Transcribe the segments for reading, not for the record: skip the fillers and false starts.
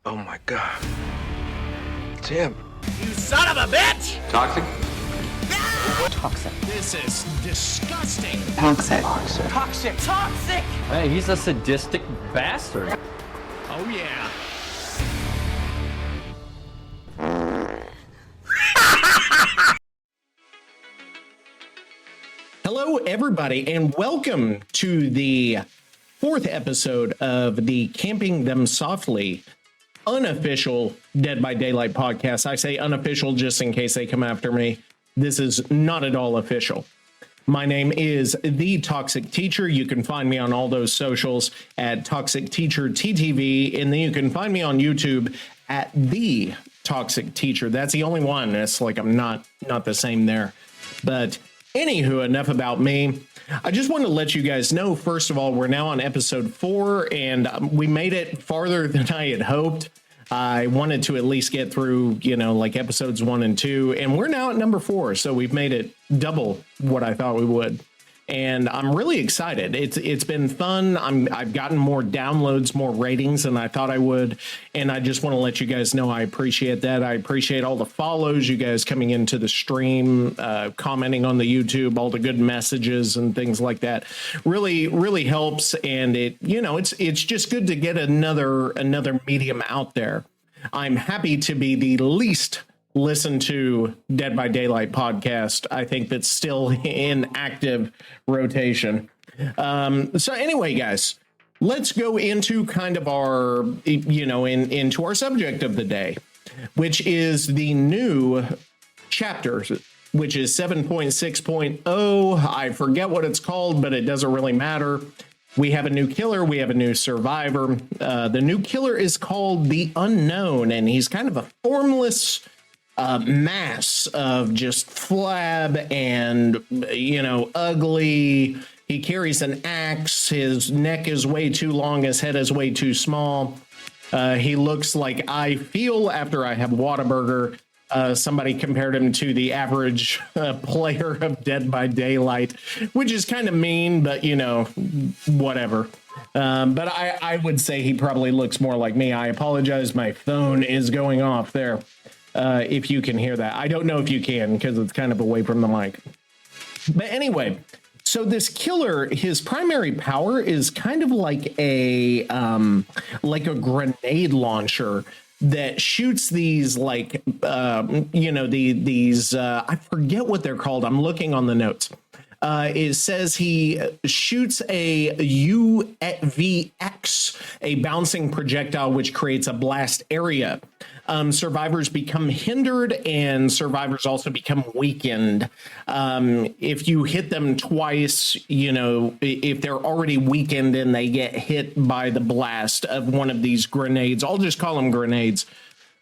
Oh my god. It's him. You son of a bitch! Toxic? Toxic. This is disgusting. Toxic. Toxic. Toxic. Toxic! Hey, he's a sadistic bastard. Oh yeah. Hello, everybody, and welcome to the fourth episode of the Camping Them Softly unofficial Dead by Daylight podcast. I say unofficial just in case they come after me. This is not at all official. My name is TheToxicTeacher. You can find me on all those socials at ToxicTeacher TTV, and then you can find me on YouTube at TheToxicTeacher. That's the only one. It's like I'm not the same there. But anywho, enough about me. I just want to let you guys know, first of all, we're now on episode 4, and we made it farther than I had hoped. I wanted to at least get through, like episodes 1 and 2, and we're now at number 4. So we've made it double what I thought we would. And I'm really excited. It's been fun. I've gotten more downloads, more ratings than I thought I would. And I just want to let you guys know I appreciate that. I appreciate all the follows, you guys coming into the stream, commenting on the YouTube, all the good messages and things like that. Really, really helps. And it's just good to get another medium out there. I'm happy to be the least listen to Dead by Daylight podcast. I think that's still in active rotation. So anyway, guys, let's go into kind of our, into our subject of the day, which is the new chapter, which is 7.6.0. I forget what it's called, but it doesn't really matter. We have a new killer. We have a new survivor. The new killer is called the Unknown, and he's kind of a formless mass of just flab and, ugly. He carries an axe. His neck is way too long. His head is way too small. He looks like I feel after I have Whataburger. Somebody compared him to the average player of Dead by Daylight, which is kind of mean, but, whatever. But I would say he probably looks more like me. I apologize. My phone is going off there. If you can hear that. I don't know if you can because it's kind of away from the mic. But anyway, so this killer, his primary power is kind of like a grenade launcher that shoots these I forget what they're called. I'm looking on the notes. It says he shoots a UVX, a bouncing projectile, which creates a blast area. Survivors become hindered and survivors also become weakened. If you hit them twice, if they're already weakened and they get hit by the blast of one of these grenades, I'll just call them grenades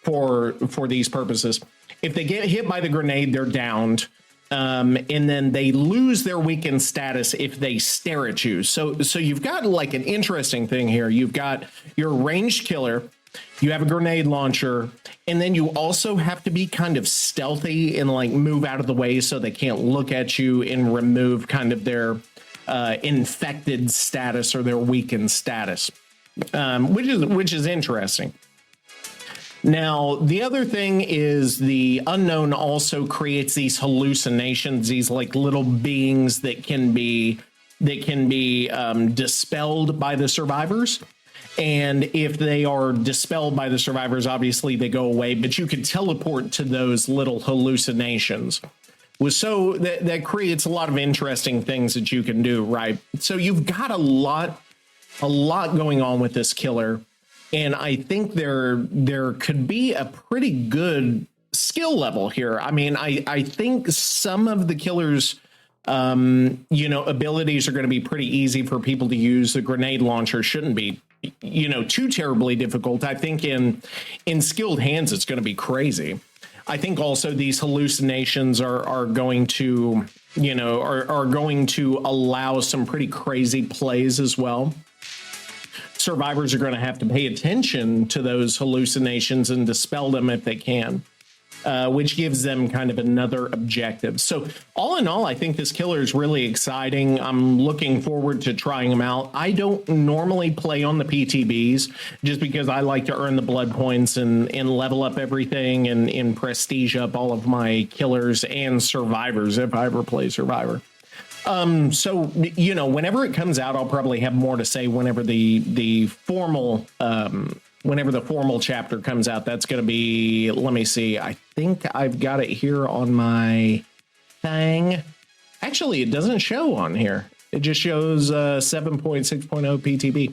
for these purposes. If they get hit by the grenade, they're downed. And then they lose their weakened status if they stare at you. So you've got like an interesting thing here. You've got your ranged killer, you have a grenade launcher, and then you also have to be kind of stealthy and like move out of the way so they can't look at you and remove kind of their infected status or their weakened status, which is interesting. Now, the other thing is the Unknown also creates these hallucinations, these like little beings that can be dispelled by the survivors. And if they are dispelled by the survivors, obviously they go away, but you can teleport to those little hallucinations. So that creates a lot of interesting things that you can do, right? So you've got a lot going on with this killer. And I think there could be a pretty good skill level here. I mean, I think some of the killer's, abilities are going to be pretty easy for people to use. The grenade launcher shouldn't be, too terribly difficult. I think in skilled hands, it's going to be crazy. I think also these hallucinations are going to, are going to allow some pretty crazy plays as well. Survivors are going to have to pay attention to those hallucinations and dispel them if they can. which gives them kind of another objective. So all in all, I think this killer is really exciting. I'm looking forward to trying them out. I don't normally play on the PTBs just because I like to earn the blood points and level up everything and prestige up all of my killers and survivors if I ever play Survivor. So, you know, whenever it comes out, I'll probably have more to say whenever the formal chapter comes out. That's going to be, let me see. I think I've got it here on my thing. Actually, it doesn't show on here. It just shows 7.6.0 PTB.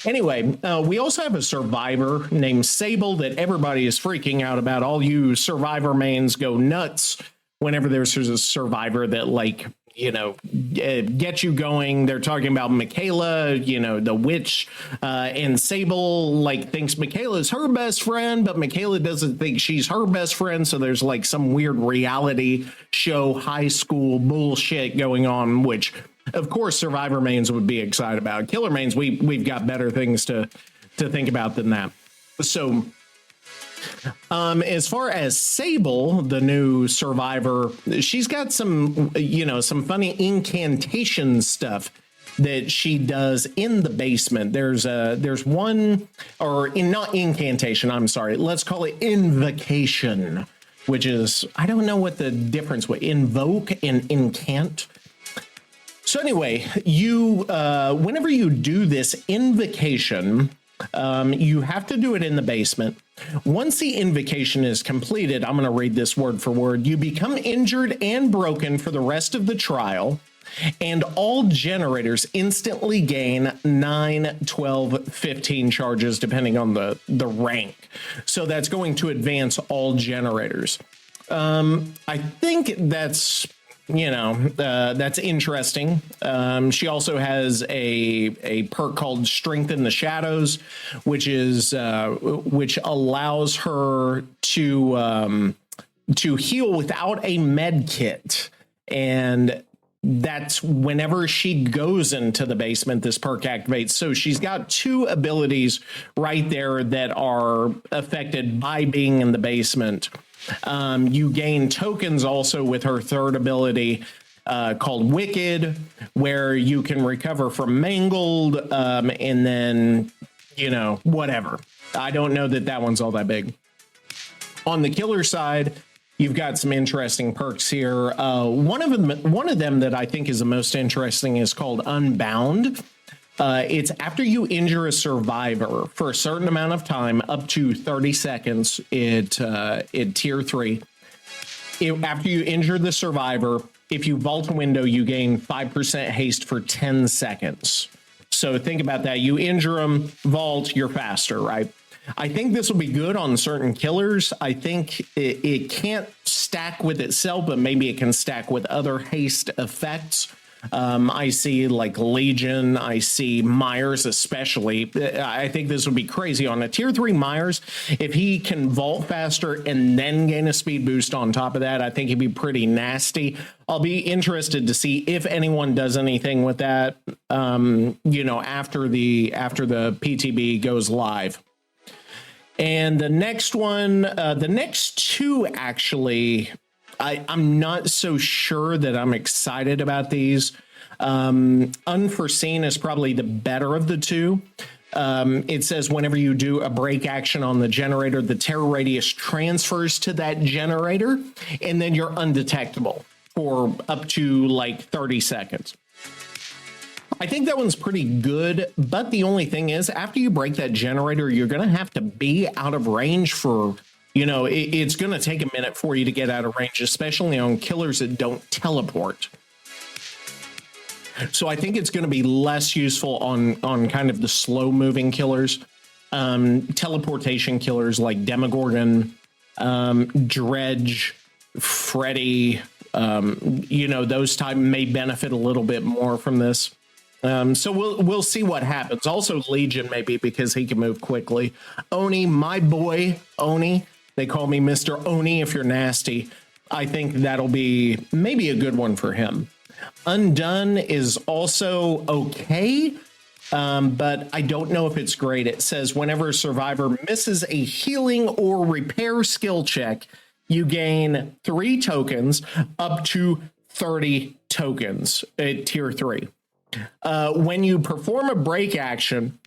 Anyway, we also have a survivor named Sable that everybody is freaking out about. All you survivor mains go nuts whenever there's a survivor that, like, you know, get you going. They're talking about Michaela, you know, the witch, and Sable like thinks Michaela's her best friend, but Michaela doesn't think she's her best friend. So there's like some weird reality show, high school bullshit going on, which of course Survivor mains would be excited about. Killer mains, we've got better things to think about than that. So as far as Sable, the new survivor, she's got some, you know, some funny incantation stuff that she does in the basement. There's one, or not incantation, I'm sorry, let's call it invocation, which is, I don't know what the difference with invoke and incant. So anyway, you whenever you do this invocation, you have to do it in the basement. Once the invocation is completed, I'm going to read this word for word. You become injured and broken for the rest of the trial, and all generators instantly gain 9, 12, 15 charges, depending on the rank. So that's going to advance all generators. I think that's, you know, that's interesting. She also has a perk called Strengthen the Shadows, which is which allows her to heal without a med kit, and that's whenever she goes into the basement, this perk activates. So she's got two abilities right there that are affected by being in the basement. You gain tokens also with her third ability called Wicked, where you can recover from Mangled, and then, you know, whatever. I don't know that one's all that big. On the killer side, you've got some interesting perks here. One of them that I think is the most interesting is called Unbound. It's after you injure a survivor for a certain amount of time, up to 30 seconds in tier 3. After you injure the survivor, if you vault a window, you gain 5% haste for 10 seconds. So think about that. You injure them, vault, you're faster, right? I think this will be good on certain killers. I think it can't stack with itself, but maybe it can stack with other haste effects. I see like Legion, I see Myers especially. I think this would be crazy on a tier 3 Myers. If he can vault faster and then gain a speed boost on top of that, I think he'd be pretty nasty. I'll be interested to see if anyone does anything with that, you know, after the PTB goes live. And the next one, the next two actually, I'm not so sure that I'm excited about these. Unforeseen is probably the better of the two. It says whenever you do a break action on the generator, the terror radius transfers to that generator, and then you're undetectable for up to like 30 seconds. I think that one's pretty good, but the only thing is, after you break that generator, you're going to have to be out of range for, you know, it's going to take a minute for you to get out of range, especially on killers that don't teleport. So I think it's going to be less useful on kind of the slow moving killers. Teleportation killers like Demogorgon, Dredge, Freddy, you know, those type may benefit a little bit more from this. So we'll see what happens. Also Legion maybe, because he can move quickly. Oni, my boy, Oni. They call me Mr. Oni if you're nasty. I think that'll be maybe a good one for him. Undone is also okay, but I don't know if it's great. It says whenever a survivor misses a healing or repair skill check, you gain 3 tokens up to 30 tokens at tier 3. When you perform a break action,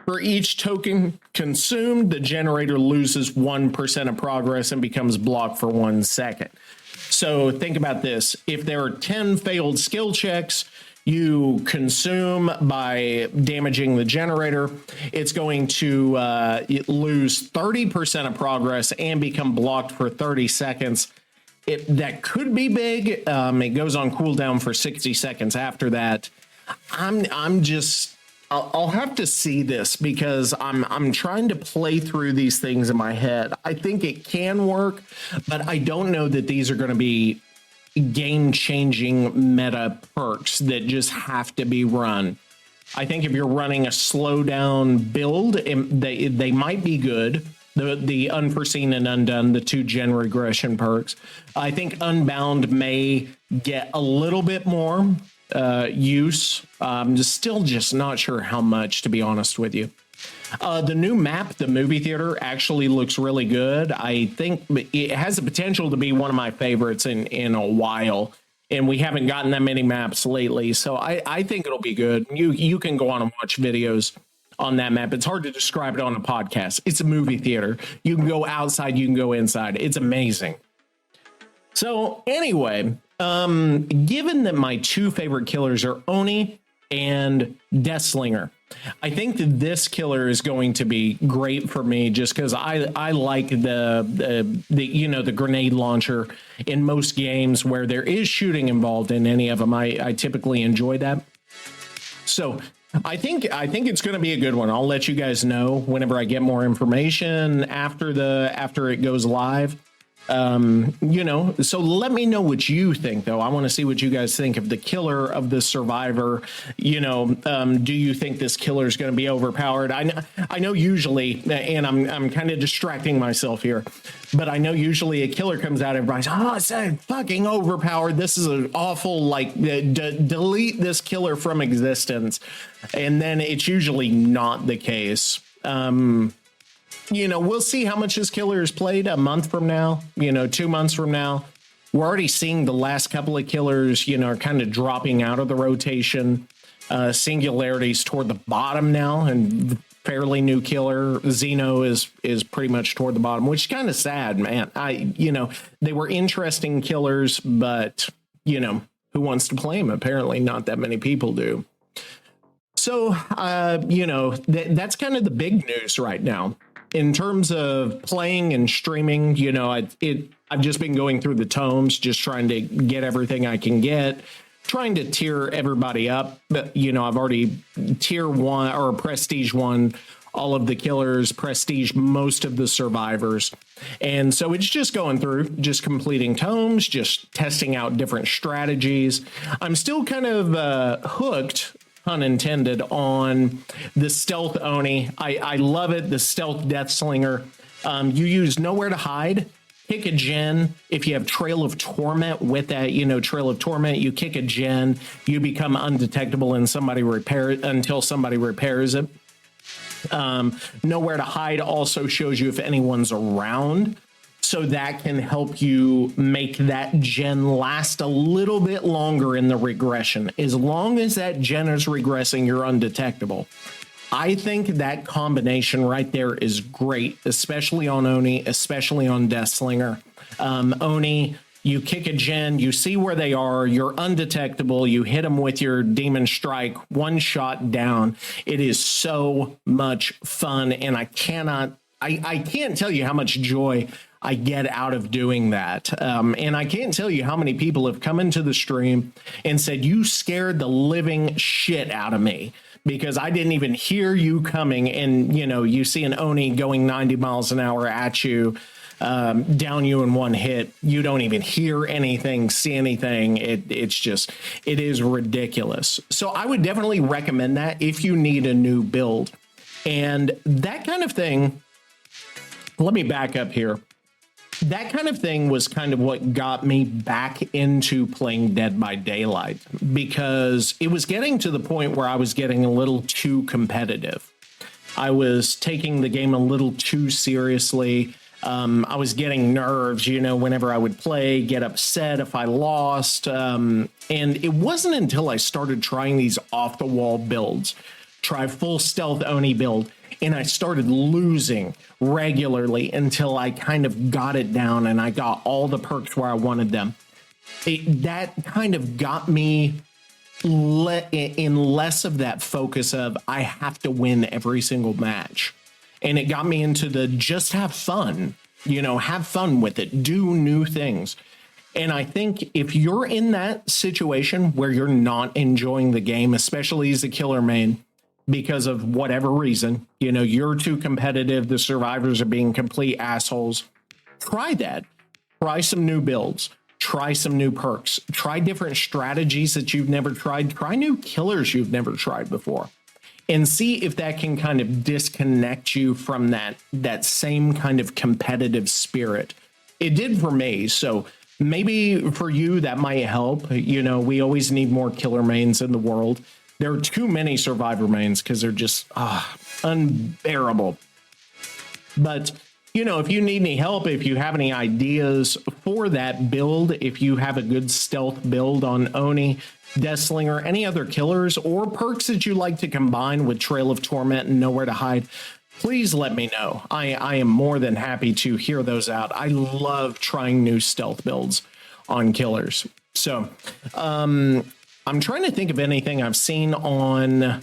for each token consumed, the generator loses 1% of progress and becomes blocked for 1 second. So think about this. If there are 10 failed skill checks you consume by damaging the generator, it's going to lose 30% of progress and become blocked for 30 seconds. That could be big. It goes on cooldown for 60 seconds after that. I'll have to see this because I'm trying to play through these things in my head. I think it can work, but I don't know that these are going to be game-changing meta perks that just have to be run. I think if you're running a slowdown build, they might be good. The Unforeseen and Undone, the 2 gen regression perks. I think Unbound may get a little bit more use. I'm still not sure how much, to be honest with you. The new map, the movie theater, actually looks really good. I think it has the potential to be one of my favorites in a while, and we haven't gotten that many maps lately, so I think it'll be good. You can go on and watch videos on that map. It's hard to describe it on a podcast. It's a movie theater. You can go outside, you can go inside. It's amazing. So anyway, given that my 2 favorite killers are Oni and Deathslinger, I think that this killer is going to be great for me just because I like the grenade launcher in most games where there is shooting involved in any of them. I typically enjoy that. So I think it's going to be a good one. I'll let you guys know whenever I get more information after it goes live. So let me know what you think, though. I want to see what you guys think of the killer of the survivor. Do you think this killer is going to be overpowered? I know usually, and I'm kind of distracting myself here, but I know usually a killer comes out, everybody's, it's so fucking overpowered. This is an awful, delete this killer from existence. And then it's usually not the case. We'll see how much this killer is played a month from now, 2 months from now. We're already seeing the last couple of killers, are kind of dropping out of the rotation. Singularity's toward the bottom now, and fairly new killer Xeno is pretty much toward the bottom, which is kind of sad, man. They were interesting killers, but who wants to play them? Apparently not that many people do. So, that's kind of the big news right now. In terms of playing and streaming, I've just been going through the tomes, just trying to get everything I can get, trying to tier everybody up. But, I've already tier 1 or prestige 1, all of the killers, prestige most of the survivors. And so it's just going through, just completing tomes, just testing out different strategies. I'm still kind of hooked, pun intended, on the stealth Oni. I love it. The stealth Deathslinger. You use Nowhere to Hide, kick a gen. If you have Trail of Torment with that, Trail of Torment, you kick a gen, you become undetectable and until somebody repairs it. Nowhere to Hide also shows you if anyone's around. So that can help you make that gen last a little bit longer in the regression. As long as that gen is regressing, you're undetectable. I think that combination right there is great, especially on Oni, especially on Deathslinger. Oni, you kick a gen, you see where they are, you're undetectable, you hit them with your Demon Strike, 1 shot down. It is so much fun, and I can't tell you how much joy I get out of doing that. And I can't tell you how many people have come into the stream and said, you scared the living shit out of me because I didn't even hear you coming. And, you see an Oni going 90 miles an hour at you, down you in 1 hit. You don't even hear anything, see anything. It is ridiculous. So I would definitely recommend that if you need a new build. And that kind of thing, let me back up here. That kind of thing was kind of what got me back into playing Dead by Daylight, because it was getting to the point where I was getting a little too competitive. I was taking the game a little too seriously. I was getting nerves, whenever I would play, get upset if I lost. And it wasn't until I started trying these off the wall builds, try full stealth Oni build, and I started losing regularly until I kind of got it down and I got all the perks where I wanted them. That kind of got me in less of that focus of I have to win every single match. And it got me into the just have fun, have fun with it, do new things. And I think if you're in that situation where you're not enjoying the game, especially as a killer main, because of whatever reason, you're too competitive, the survivors are being complete assholes, try that. Try some new builds. Try some new perks. Try different strategies that you've never tried. Try new killers you've never tried before. And see if that can kind of disconnect you from that same kind of competitive spirit. It did for me. So maybe for you, that might help. We always need more killer mains in the world. There are too many survivor mains because they're just unbearable. But if you need any help, if you have any ideas for that build, if you have a good stealth build on Oni, Deathslinger, any other killers or perks that you like to combine with Trail of Torment and Nowhere to Hide, please let me know. I am more than happy to hear those out. I love trying new stealth builds on killers. So I'm trying to think of anything I've seen on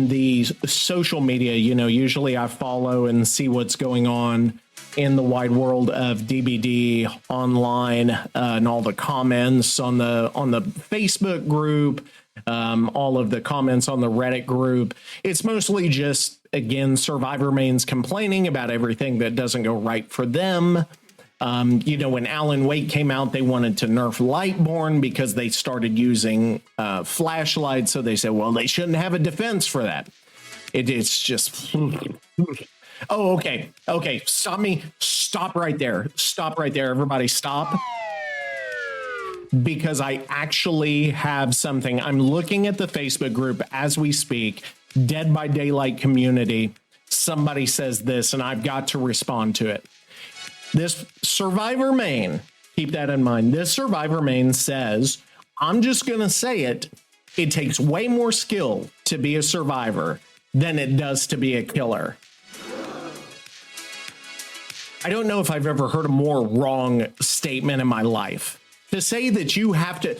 the social media. Usually I follow and see what's going on in the wide world of DBD online, and all the comments on the Facebook group, all of the comments on the Reddit group. It's mostly just, again, survivor mains complaining about everything that doesn't go right for them. When Alan Wake came out, they wanted to nerf Lightborn because they started using flashlights. So they said, well, they shouldn't have a defense for that. It's just... Oh, okay. Okay. Stop me. Stop right there. Stop right there. Everybody stop. Because I actually have something. I'm looking at the Facebook group as we speak, Dead by Daylight community. Somebody says this, and I've got to respond to it. This survivor main, keep that in mind. This survivor main says, I'm just going to say it. It takes way more skill to be a survivor than it does to be a killer. I don't know if I've ever heard a more wrong statement in my life. To say that you have to...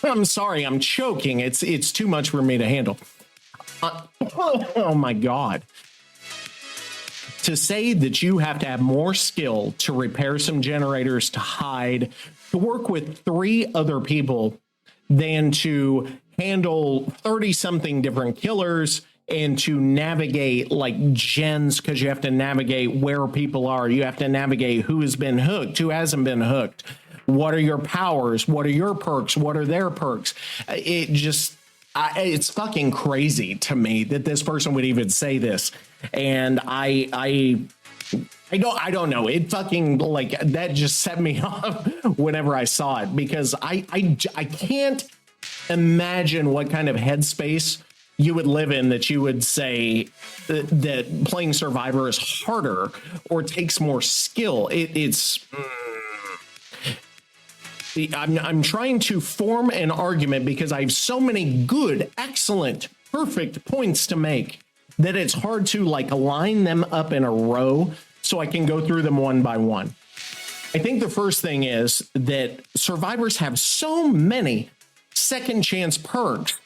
I'm sorry, I'm choking. It's too much for me to handle. Oh my God. To say that you have to have more skill to repair some generators, to hide, to work with 3 other people than to handle 30-something different killers and to navigate like gens, because you have to navigate where people are. You have to navigate who has been hooked, who hasn't been hooked. What are your powers? What are your perks? What are their perks? It's fucking crazy to me that this person would even say this. And I don't know. It fucking, like, that just set me off whenever I saw it, because I can't imagine what kind of headspace you would live in that you would say that playing Survivor is harder or takes more skill. I'm trying to form an argument because I have so many good, excellent, perfect points to make that it's hard to like line them up in a row so I can go through them one by one. I think the first thing is that survivors have so many second chance perks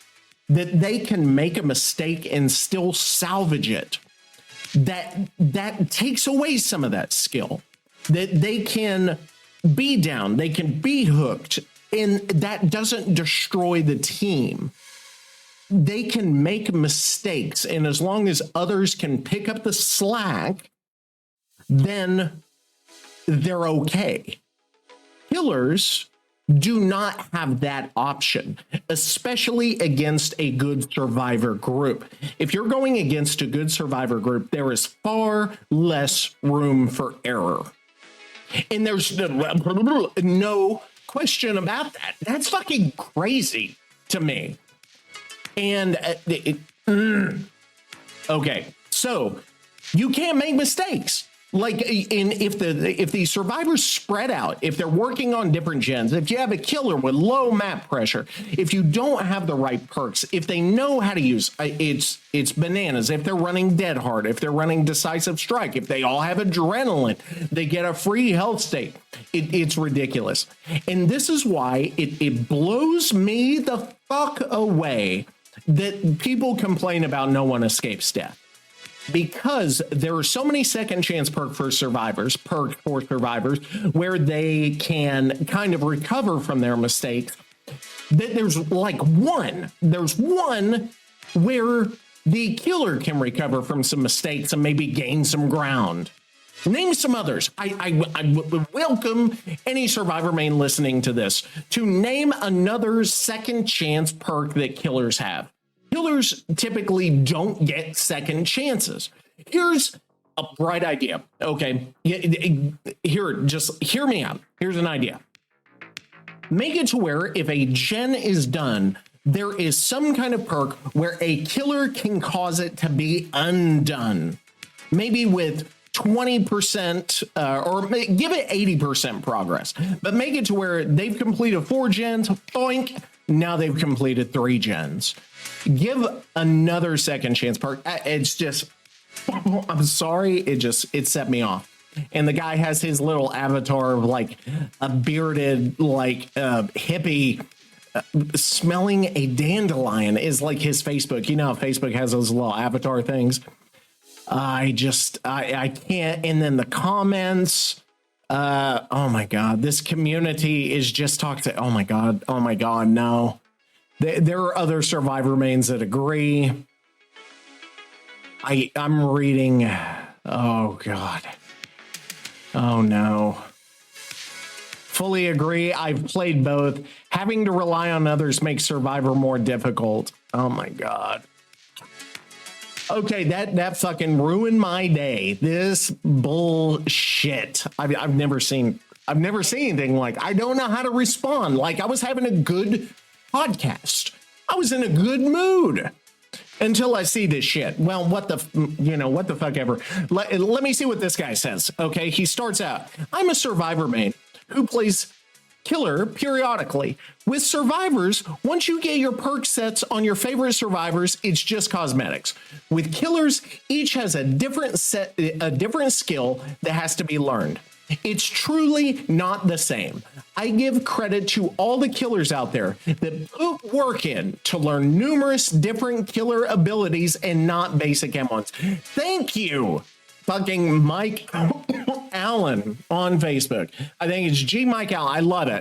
that they can make a mistake and still salvage it. That takes away some of that skill. That they can be down, they can be hooked, and that doesn't destroy the team. They can make mistakes, and as long as others can pick up the slack, then they're okay. Killers do not have that option, especially against a good survivor group. If you're going against a good survivor group, there is far less room for error. And there's no question about that. That's fucking crazy to me. And okay, so you can't make mistakes. Like if the survivors spread out, if they're working on different gens, if you have a killer with low map pressure, if you don't have the right perks, if they know how to use it's bananas. If they're running dead hard, if they're running decisive strike, if they all have adrenaline, they get a free health state. It's ridiculous. And this is why it blows me the fuck away that people complain about no one escapes death. Because there are so many second chance perk for survivors, where they can kind of recover from their mistakes. That there's one where the killer can recover from some mistakes and maybe gain some ground. Name some others. I would welcome any survivor main listening to this to name another second chance perk that killers have. Killers typically don't get second chances. Here's a bright idea. Okay, just hear me out. Here's an idea. Make it to where if a gen is done, there is some kind of perk where a killer can cause it to be undone. Maybe with 20% or give it 80% progress, but make it to where they've completed 4 gens, boink, now they've completed 3 gens. Give another second chance perk. It's just, I'm sorry, it set me off. And the guy has his little avatar of like a bearded, like hippie smelling a dandelion is like his Facebook. You know how Facebook has those little avatar things. I can't. And then the comments, oh my God, this community is just toxic. Oh my God, no. There are other survivor mains that agree. I'm reading. Oh God. Oh no. Fully agree. I've played both. Having to rely on others makes survivor more difficult. Oh my God. Okay, that fucking ruined my day. This bullshit. I've never seen anything like. I don't know how to respond. Like I was having a good podcast. I was in a good mood until I see this shit. Well, what the fuck ever. Let me see what this guy says. Okay, he starts out. I'm a survivor main who plays killer periodically. With survivors, once you get your perk sets on your favorite survivors, it's just cosmetics. With killers, each has a different skill that has to be learned. It's truly not the same. I give credit to all the killers out there that put work in to learn numerous different killer abilities and not basic M1s. Thank you, fucking Mike Allen on Facebook. I think it's G Mike Allen.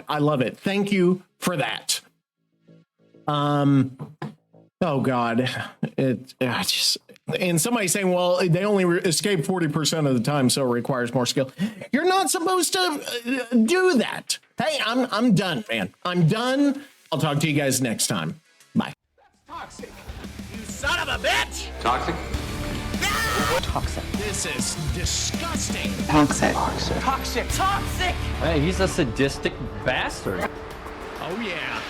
I love it. Thank you for that. Oh God, and somebody saying, well, they only escape 40% of the time, so it requires more skill. You're not supposed to do that. Hey, I'm done, man. I'm done. I'll talk to you guys next time. Bye. Toxic. You son of a bitch! Toxic? Toxic. This is disgusting. Toxic. Toxic. Toxic. Hey, he's a sadistic bastard. Oh yeah.